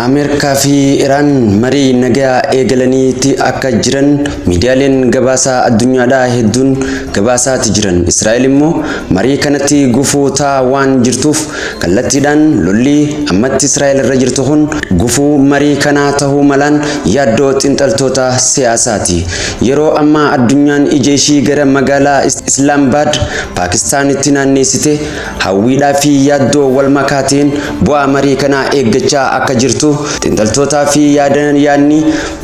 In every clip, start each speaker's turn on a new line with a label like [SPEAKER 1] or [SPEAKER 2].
[SPEAKER 1] Ameerikaa fi Iraan marii nagaa eegalaniiti akka jiran miidiyaaleen gabaasaa addunyaadhaa hedduun gabaasaati jiran. Israa'el immoo marii kanatti gufuu ta'aa waan jirtuuf kallattiidhaan lolli ammatti Israa'el irra jirtu kun gufuu marii kanaa ta'uu malaan yaaddoo xiinxaltoota siyaasaati. Yeroo ammaa addunyaan ija ishii gara magaalaa Islaambaad Paakistaanitti naanneessite hawwiidhaa fi yaaddoo wal makaateen bu'aa marii kanaa eeggachaa akka jirtu xiinxaltootaa fi yaadni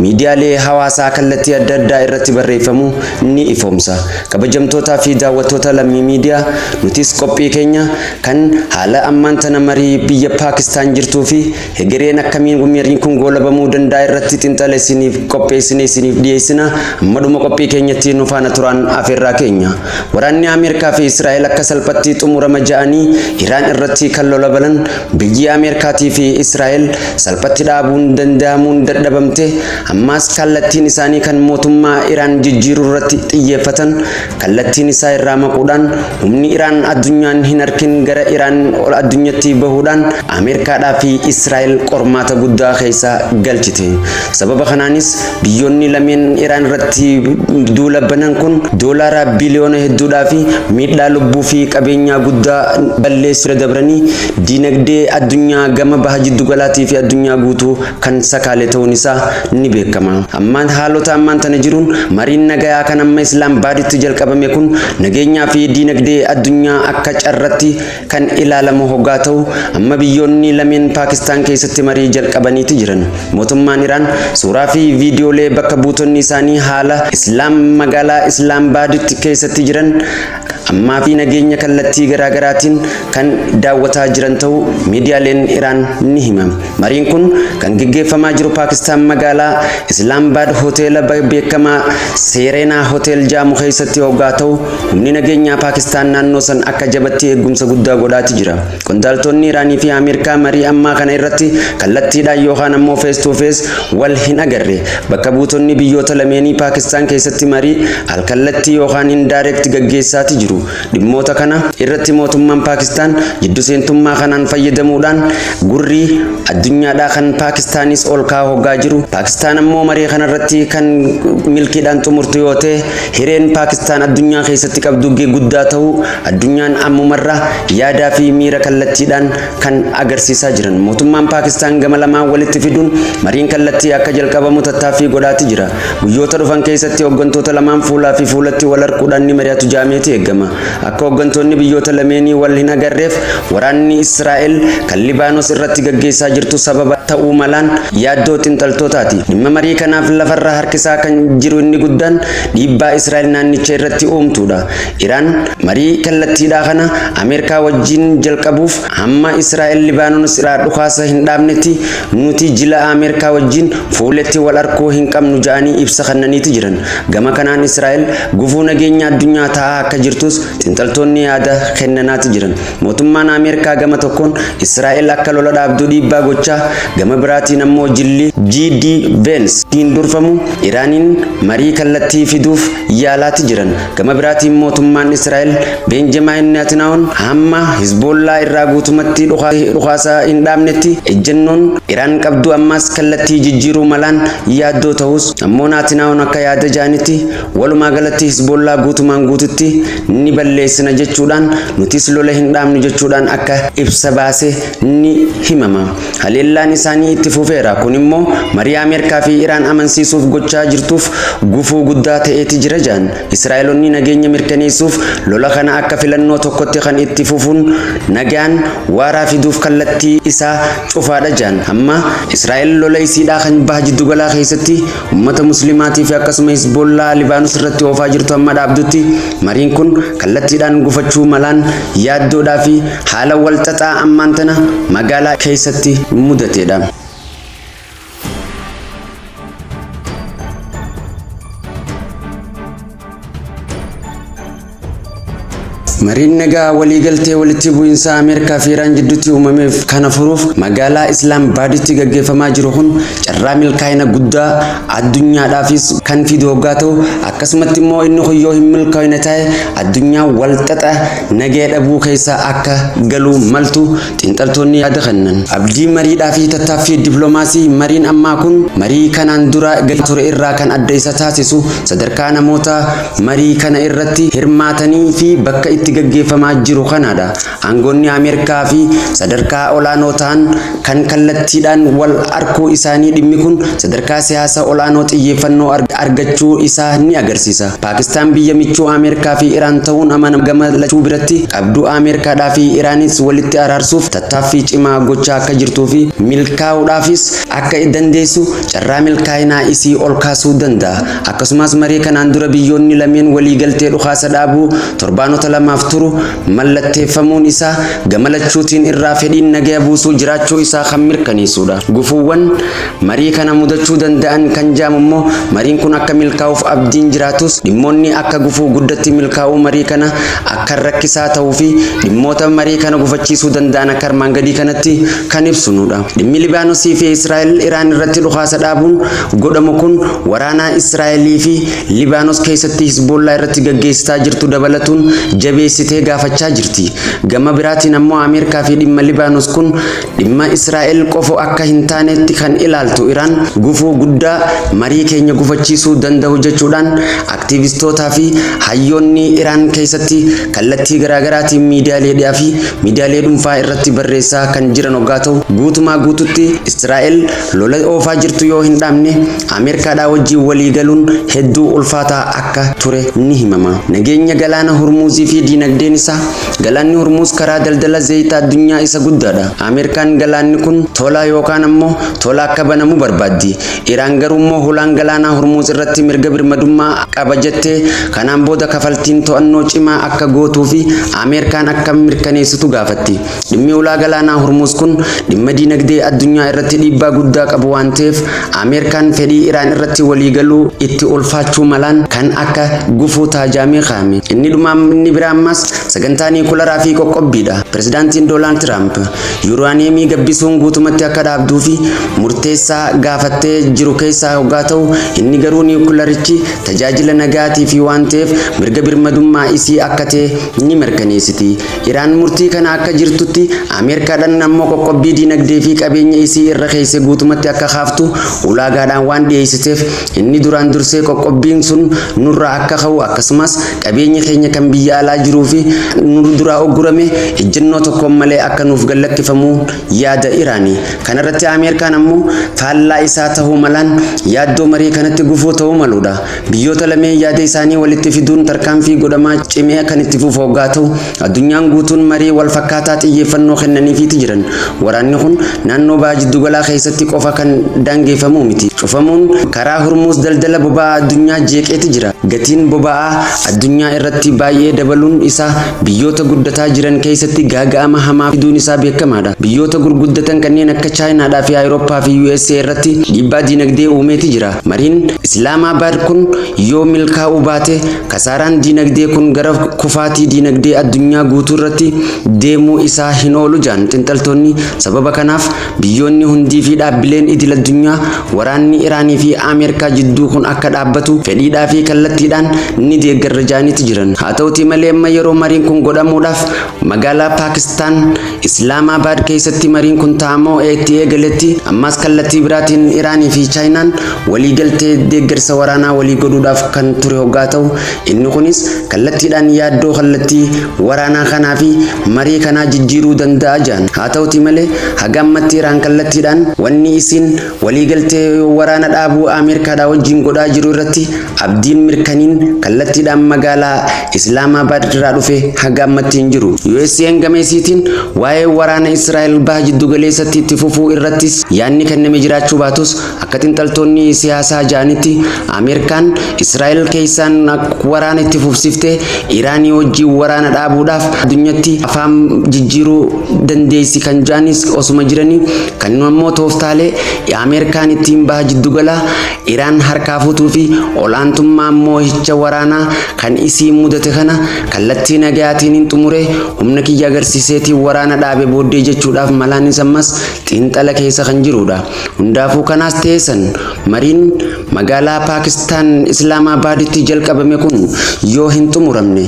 [SPEAKER 1] miidiyaalee hawaasaa kallattii adda addaa irratti barreeffamu ni ifoomsa. Kabajamtootaa fi daawwattoota lammii miidiyaa, nutis qophii keenya kan haala ammaan tana marii biyya Paakistaan jirtuu fi hegereen akkamiin mariin kun goolabamuu danda'a irratti xiinxala isiniif qopheessinee isiniif dhiyeessina. Ammaduma qophii keenyatti nu faana turaan afeerraa keenya. Waraanni Ameerikaa fi Israa'el akka salphatti xumurama ja'anii Iraan irratti kan lola balan biyyi Ameerikaatii fi Israa'el salphatti dhaabuun danda'amuun dadhabamte ammas kallattiin isaanii kan mootummaa Iraan jijjiiruu irratti xiyyeeffatan kallattiin isaa irraa maquudhaan humni Iraan addunyaan hin arkin gara Iraan addunyatti bahuudhaan Ameerikaadhaa fi Israa'el qormaata guddaa keessa galchite. Sababa kanaanis biyyoonni lameen Iraan irratti duula banan kun doolaara biliyoona hedduudhaa fi miidhaa lubbuu fi qabeenyaa guddaa balleessuu dabranii diinagdee addunyaa gama baha jiddu galaatii fi addunyaa guutuu kan sakaale ta'uun isaa ni beekama. Ammaan haalota ammaan tana jiruun mariin nagaa kan amma Islaambaaditti jalqabame kun nageenyaa fi diinagdee addunyaa akka carratti kan ilaalamu hoggaa ta'u amma biyyoonni lameen Paakistaan keessatti marii jalqabaniiti jiran. Mootummaan Iraan suuraa fi viidiyoolee bakka buutonni isaanii haala magaalaa Islaambaaditti keessatti jiran ammaa fi nageenya kallattii garaagaraatiin kan daawwataa jiran ta'uu miidiyaaleen Iraan ni hima. Mariin kun kan gaggeeffamaa jiru Paakistaan magaalaa Islaambaad hoteela beekamaa Serena Hotel jedhamu keessatti hoggaa ta'u humni nageenyaa Paakistaan naannoo san akka jabatti eegumsa guddaa godhaati jira. Qondaaltonni Iraanii fi Ameerikaa marii ammaa kana irratti kallattiidhaan yookaan ammoo face to face wal hin agarre. Bakka buutonni biyyoota lameenii Paakistaan keessatti marii alkallattii yookaan indirect gaggeessaati jiru. Dhimmoota kana irratti mootummaan Paakistaan jiddu seentummaa kanaan fayyadamuudhaan gurrii addunyaadhaa kan Paakistaanis ol kaa'aa hoggaa jiru. Paakistaan ammoo marii kana irratti kan milkiidhaan xumurtu yoo ta'e hireen Paakistaan addunyaa keessatti qabdu guddaa ta'uu addunyaan ammumarra yaadaa fi miira kallattiidhaan kan agarsiisaa jiran. Mootummaan Paakistaan gama lamaan walitti fiduun mariin kallattii akka jalqabamu tattaaffii godhaati jira. Guyyoota dhufan keessatti hooggantoota lamaan fuulaa fi fuulatti wal arguudhaan ni mari'atu jaameeti eegama. Akka hooggantoonni biyyoota lameenii wal hin agarreef waraanni Israa'el kan Libaanos irratti gaggeessaa jirtu sababa ta'uu malaan yaaddoo xiinxaltootaati. Dhimma marii kanaaf lafarra harkisaa kan jiru inni guddaan dhiibbaa Israa'el naannicha irratti uumtuudha. Iraan marii kallattiidhaa kana Ameerikaa wajjin jalqabuuf hamma Israa'el Libaanos irraa dhukaasa hin dhaabnetti nuti jila Ameerikaa wajjin fuuletti wal arguu hin qabnu ja'anii ibsa kennaniiti jiran. Gama kanaan Israa'el gufuu nageenya addunyaa ta'aa akka jirtus xiinxaltoonni yaada kennanaati jiran. Mootummaan Ameerikaa gama tokkoon Israa'el akka lola dhaabduu dhiibbaa gochaa gama biraatiin ammoo jilli GD Vance hin durfamu Iraaniin marii kallattii fiduuf yaalaati jiran. Gama biraatiin mootummaan Israa'el Benjamin Netanyahuun hamma Hizbollaa irraa guutumatti dhukaasa hin dhaabnetti ejjennoon Iraan qabdu ammas kallattii jijjiiruu malaan yaaddoo ta'us ammoo Netanyahuun akka yaada jaanitti walumaa galatti Hizbollaa guutumaan guututti ni balleessina jechuudhaan nutis lola hin dhaabnu jechuudhaan akka ibsa baase ni himama. Haleellaan isaanii itti fufeera. Kun immoo marii Ameerikaa fi Iraan amansiisuuf gochaa jirtuuf gufuu guddaa ta'eeti jira jaan. Israa'eloonni nageenya mirkaneessuuf lola kana akka filannoo tokkotti kan itti fufuun nagaan waaraa fiduuf kallattii isaa cufaadha jaan. Amma Israa'el lola isiidhaa kan baha jiddu galaa keessatti uummata muslimaatii fi akkasuma Hizbollaa Libaanos irratti oofaa jirtu amma dhaabdutti mariin kun kallattiidhaan gufachuu malaan yaaddoodhaa fi haala walxaxaa ammaan tana magaalaa keessatti mudateedha. Mariin nagaa waliigaltee walitti bu'iinsa Ameerikaa fi Iraan jidduutti uumameef kana furuuf magaalaa Islaamabaaditti gaggeeffamaa jiru kun carraa milkaa'ina guddaa addunyaadhaafis kan fidu hoggaa ta'u akkasumatti immoo inni yoo hin milkaa'ina ta'e addunyaa walxaxaa nagee dhabuu keessa akka galu maltu xiinxaltoonni yaada kennan. Abdii mariidhaa fi tattaaffii dippiloomaasii mariin ammaa kun marii kanaan dura ture irraa kan adda isa taasisu sadarkaa namoota marii kana irratti hirmaatanii fi bakka itti gaggeeffamaa jiru kanaadha. Aangoonni Ameerikaa fi sadarkaa olaanoo ta'an kan kallattiidhaan wal arkuu isaanii dhimmi kun sadarkaa siyaasa olaanoo xiyyeeffannoo argachuu isaa ni agarsiisa. Paakistaan biyya michuu Ameerikaa fi Iraan ta'uun amanama lachuu biratti qabduu Ameerikaadhaa fi Iraanis walitti araarsuuf tattaaffii cimaa gochaa akka jirtuu fi milkaa'uudhaafis akka dandeessu carraa milkaa'inaa isii ol kaasuu danda'a. Akkasumas marii kanaan dura biyyoonni lameen waliigaltee dhukaasa dhaabuu torbaanota lamaaf turu mallatteeffamuun isaa gamalachuutiin irraa fedhiin nagaa buusuu jiraachuu isaa kan mirkaneessudha. Gufuuwwan marii kana mudachuu danda'an kan jaamu immoo mariin kun akka milkaa'uuf abdiin jiraatus dhimmoonni akka gufuu guddatti milkaa'uu marii kana akka rakkisaa ta'uu fi dhimmoota marii kana gufachiisuu danda'an akka armaan gadii kanatti kan ibsunudha. Dhimmi Libaanosii fi Israa'el Iraan irratti dhukaasa dhaabuun godhamu kun waraana Israa'elii fi Libaanos keessatti Hizbollaa irratti gaggeessitaa jirtu dabalatuun jabeessitee gaafachaa jirti. Gama biraatiin ammoo Ameerikaa fi dhimma Libaanos kun dhimma Israa'el qofa akka hin taanetti kan ilaaltu Iraan gufuu guddaa marii keenya gufachiisuu danda'u jechuudhaan aktiivistootaa fi hayyoonni Iraan keessatti kallattii garaagaraatiin miidiyaaleedhaa fi miidiyaalee dhuunfaa irratti barreessaa kan jiran hoggaa ta'u guutumaa guututti Israa'el lola oofaa jirtu yoo hin dhaabne Ameerikaadhaa wajjin walii galuun hedduu ulfaataa akka ture ni himama. Nageenya galaana Hormuuzii fi diinagdeen isaa galaanni Hormuuz karaa daldala zayitaa addunyaa isa guddaadha. Ameerikaan galaanni kun tola yookaan ammoo tola akka banamu barbaaddi. Iraan garuu immoo hulaan galaana Hormuuz irratti mirga birmadummaa qaba jettee kanaan booda kafaltiin to'annoo cimaa akka gootuu fi Ameerikaan akka mirkaneessitu gaafatti. Dhimmi ulaa galaana Hormuuz kun dhimma diinagdee addunyaa irratti dhiibbaa guddaa qabu waan ta'eef Ameerikaan fedhii Iraan irratti walii galuu itti ulfaachuu malaan kan akka gufuu taajamee kaa'ame. Inni biraa ammas sagantaa niikularaa fi qoqqobbiidha. Pirezidaantiin Doonaald Tiraamp yuuraaniyeemii gabbisuun guutumatti akka dhaabduu fi murteessaa gaafattee jiru keessaa hoggaa ta'u inni garuu niikularichi tajaajila nagaatii fi waan ta'eef mirga birmadummaa isii akka ta'e ni mirkaneessiti. Iraan murtii kana akka jirtutti Ameerikaadhaan ammoo qoqqobbii diinagdee fi qabeenya isii irra keessee guutumatti akka kaaftu ulaagaadhaan waan dhiyeessiteef inni duraan dursee qoqqobbiin sun nurraa akka ka'u akkasumas qabeenya keenya kan biyya alaa jiruu fi nu duraa oggurame ejjennoo tokkoon malee akka nuuf gallakkifamu yaada Iraanii. Kanarratti Ameerikaan ammoo faallaa isaa ta'uu malaan yaaddoo marii kanatti gufuu ta'uu maludha. Biyyoota lameen yaada isaanii walitti fiduun tarkaanfii godhamaa cimee kan itti fufu hoggaa ta'u addunyaan guutuun marii wal fakkaataa xiyyeeffannoo kennaniifiiti jiran. Waraanni kun naannoo baha jiddugalaa keessatti qofa kan daangeffamu miti. Cufamuun karaa Hormuuz daldala boba'aa addunyaa jeeqeeti jira. Gatiin boba'aa addunyaa irratti baay'ee dabaluun isaa biyyoota guddataa jiran keessatti gaaga'ama hamaa fiduun isaa beekamaadha. Biyyoota gurguddatan kanneen akka Chaayinaadhaa fi Awurooppaa fi USA irratti dhiibbaa diinagdee uumeeti jira. Mariin Islaamabaad kun yoo milkaa'uu baate kasaaraan diinagdee kun gara kufaatii diinagdee addunyaa guutuu irratti deemuu isaa hin oolu jaan xiinxaltoonni. Sababa kanaaf biyyoonni hundii fi dhaabbileen idil addunyaa waraanni Iraanii fi Ameerikaa jidduu kun akka dhaabbatu fedhiidhaa fi kallattiidhaan ni deeggarra jaaniiti jiran. Haa ta'uutii malee amma yeroo mariin kun godhamuudhaaf magaalaa Paakistaan Islaamabaad keessatti mariin kun taa'amoo itti eegaletti ammas kallattii biraatiin Iraanii fi Chaayinaan waliigaltee deeggarsa waraanaa walii godhuudhaaf kan ture hoggaa ta'u inni kunis kallattiidhaan yaaddoo kallattii waraanaa kanaa fi marii kanaa jijjiiruu danda'a jaan. Haa ta'uutii malee haga ammatti Iraan kallattiidhaan wanni isiin waliigaltee waraana dhaabuu Ameerikaadhaa wajjin godhaa jiru irratti abdiin mirkaniin kallattiidhaan magaalaa Islaamabaad irraa dhufe haga ammatti hin jiru. USA'n gameessiitiin waa'ee waraana Israa'el baha jiddu galeessatti itti fufuu irrattis yaadni kenname jiraachuu baatus akka xiinxaltoonni siyaasaa jaanitti Ameerikaan Israa'el keessaan waraana itti fufsiiftee Iraanii wajjin waraana dhaabuudhaaf addunyatti afaan jijjiiruu dandeessi kan jaanis osuma jiranii kan immoo tooftaalee Ameerikaan ittiin baha jiddu galaa Iraan harkaa fuutuu fi olaantummaa moo'icha waraanaa kan isii mudate kana kallattii nagayaatiin hin xumure humna kiyya agarsiiseetii waraana dhaabe booddee jechuudhaaf malaan ammas xiinxala keessa kan jirudha. Hundaafuu kanaas teessan mariin magaalaa Paakistaan Islaamabaaditti jalqabame kun yoo hin xumuramne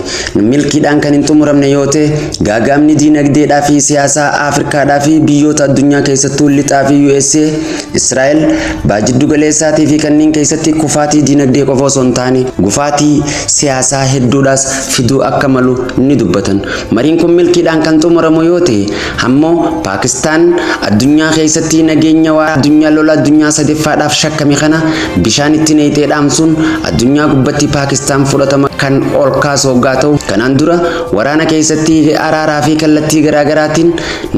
[SPEAKER 1] milkiidhaan kan hin xumuramne yoo ta'e gaagaamni diinagdeedhaa fi siyaasaa Afrikaadhaa fi biyyoota addunyaa keessattuu lixaa fi USA, Israa'el, baajiddu galeessaatii fi kanneen keessatti kufaatii diinagdee qofa osoo hin taane gufaatii siyaasaa hedduudhaas fiduu akka malu ni dubbatan. Mariin kun milkiidhaan kan xumuramu yoo ta'e ammoo Paakistaan addunyaa keessatti nageenya waa addunyaa lola addunyaa sadeffaadhaaf shakkame kana bishaan itti neeyitee dhaamsuun addunyaa gubbatti Paakistaan fudhatama kan ol kaasu hoggaa ta'u kanaan dura waraana keessatti araaraa fi kallattii garaagaraatiin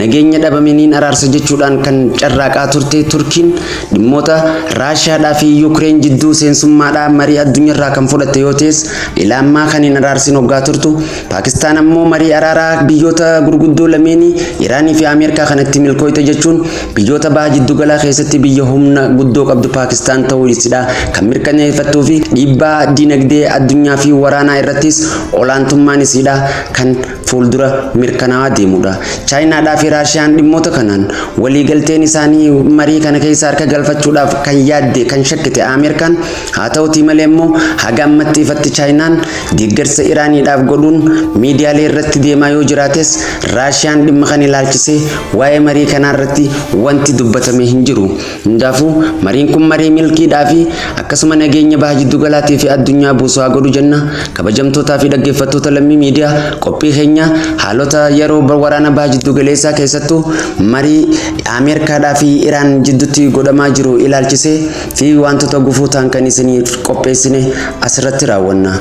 [SPEAKER 1] nageenya dhabamaniin araarsa jechuudhaan kan carraaqaa turte Turkiin dhimmoota Raashiyaadhaa fi Yuukireen jidduu seensummaadhaa marii addunyaarraa kan fudhatte yoo ta'es ilaammaa kan hin araarsin hoggaa turtu Paakistaan ammoo marii araaraa biyyoota gurguddoo lameenii Iraanii fi Ameerikaa kanatti milkooyte jechuun biyyoota baha jiddu galaa keessatti biyya humna guddoo qabdu Paakistaan ta'uu isidha kan mirkaneeffattuu fi dhiibbaa diinagdee addunyaa fi waraanaa irrattis olaantummaan isidha kan fuuldura mirkanaa'aa deemudha. Chaayinaadhaa fi Raashiyaan dhimmoota kanaan waliigalteen isaanii marii kana keessa harka galfachuudhaaf kan yaadde kan shakkite Ameerikaan haa ta'utii malee immoo haga ammatti ifatti Chaayinaan deeggarsa Iraaniidhaaf godhuun miidiyaalee irratti deemaa yoo jiraates Raashiyaan dhimma kan ilaalchisee waa'ee marii kanaa irratti wanti dubbatame hin jiru. Hundaafuu mariin kun marii milkiidhaa fi akkasuma nageenya baha jiddu galaatii fi addunyaa buusuu haa godhu jenna. Kabajamtootaa fi dhaggeeffattoota lammii miidiyaa qophii keenya haalota yeroo waraana baha jiddu galeessaa keessattuu marii Ameerikaadhaa fi Iraan jidduutti godhamaa jiru ilaalchisee fi wantoota gufuu ta'an kan isiniif qopheessine asirratti raawwanna.